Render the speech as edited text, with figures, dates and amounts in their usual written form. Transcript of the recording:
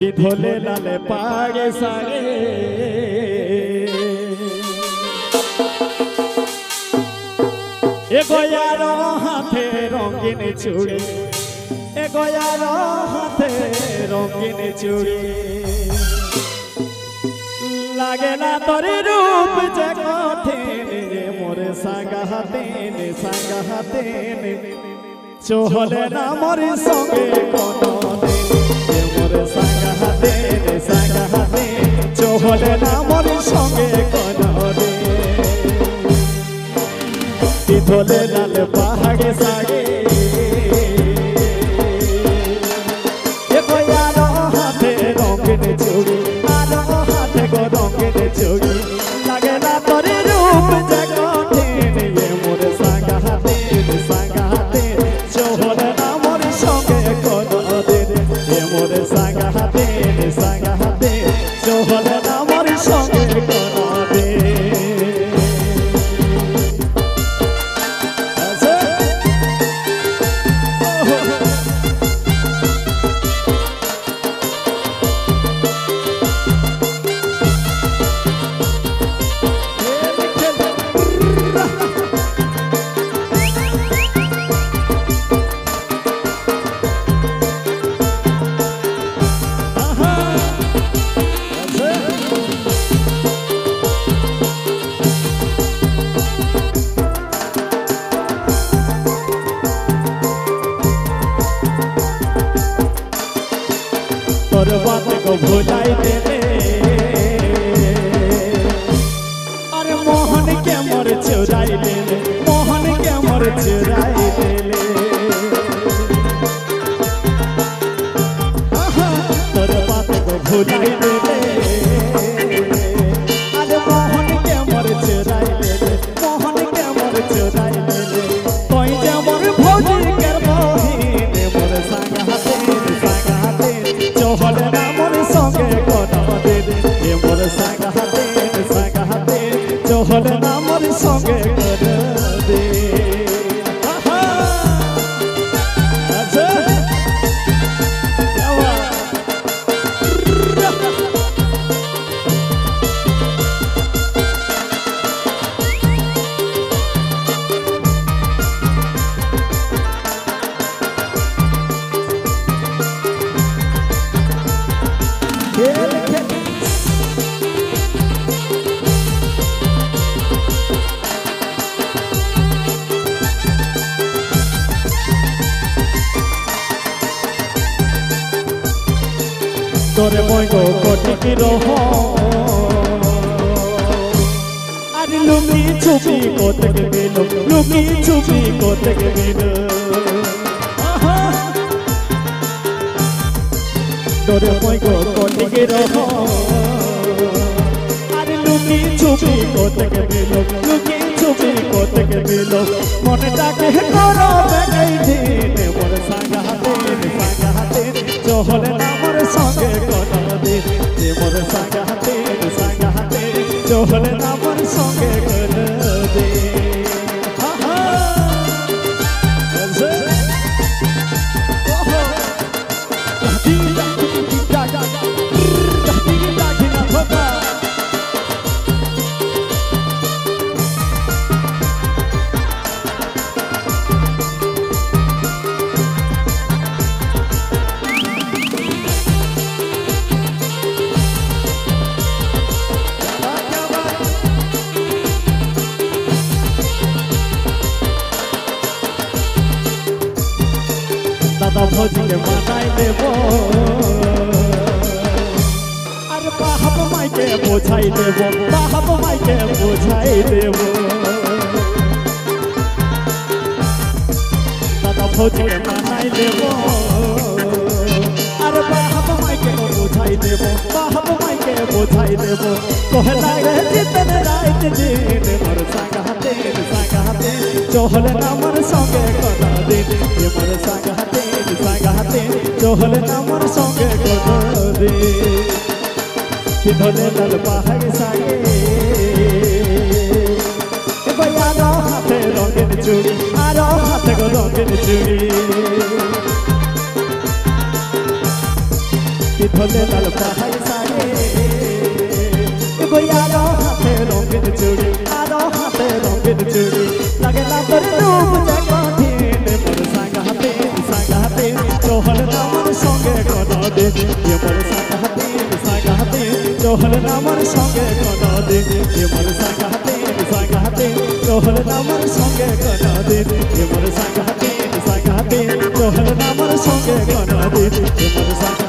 ধলে লালে পাগে সাগে এগোয়ার হাতে রঙিন চুড়ি এগোয়ার হাতে রঙিন চুড়ি লাগে না তোর রূপ যে কঠিন মোরে সাঙ্গা হাতে চহলে না মোর সঙ্গে কোনো মোরে সাঙ্গা হাতে চহলে না মোর সঙ্গে কোনো ধলে লাল পাহাড়ে সাগে এগোয়ার হাতে রঙিন চুড়ি আরো হাতে গো রঙিন চুড়ি লাগে না তোর রূপ যে কঠিন মোর সাঙ্গা হাতে চহলে না মোর সঙ্গে কোনো মোর সাঙ্গা হাতে চহলে না মোর সঙ্গে কোনো তোর বাত को भुलाई देले अरे मोहन के मोर चुराई देले मोहन के मोर चुराई देले तोर बात को भुलाई देले अरे मोहन के मोर चुराई देले मोहन के मोर चुराई देले कोई जे मोर भौजी कर बहिन मोर संग हाथे चहले ना मोर संगे कोनो दिन मोर संग हाथे चहले ना मोर संगे कोनो दिन তোরে মই গো কোটিকি রহ আর লুকি ছুপি কোতক গেল লুকি ছুপি কোতক গেল তোরে মই গো কোটিকি রহ আর লুকি ছুপি কোতক গেল লুকি ছুপি কোতক গেল মনটাকে করো বেগাই দিন মোর সাঙ্গা হাতে চহলে না মোর সঙ্গে কোনো দিন মোর সাঙ্গা হাতে চহলে না মোর সঙ্গে কোনো দিন दादा भौजी के मनाई देबो अरे बाप माई के बोझाई देबो बाप माई के बोझाई देबो दादा भौजी के मनाई देबो अरे बाप माई के बोझाई देबो बाप माई के बोझाई देबो कहला रे जितन रात दिन मोर संग हाथे चहले ना मोर संगे कोनो दिन मोर संग हाथे चहले ना मोर संगे कोनो दिन धले लाल पाहाड़ सागे एगोयार हाथे रंगीन चूड़ी आरो हाथे गो रंगीन चूड़ी ঢলে লাল পাহাই সারে আরো হাতে রঙিন চুড়ি আরো হাতে রঙিন চুড়ি লাগে না তোর রূপ যে কঠিন মোর সাগাতে চহল নামর সঙ্গে কোনদিন মোর সাগাতে চহল নামর সঙ্গে কোনদিন মোর সাগাতে চহল নামর সঙ্গে কোনদিন মোর সাগাতে চহল নামর সঙ্গে কোনদিন মোর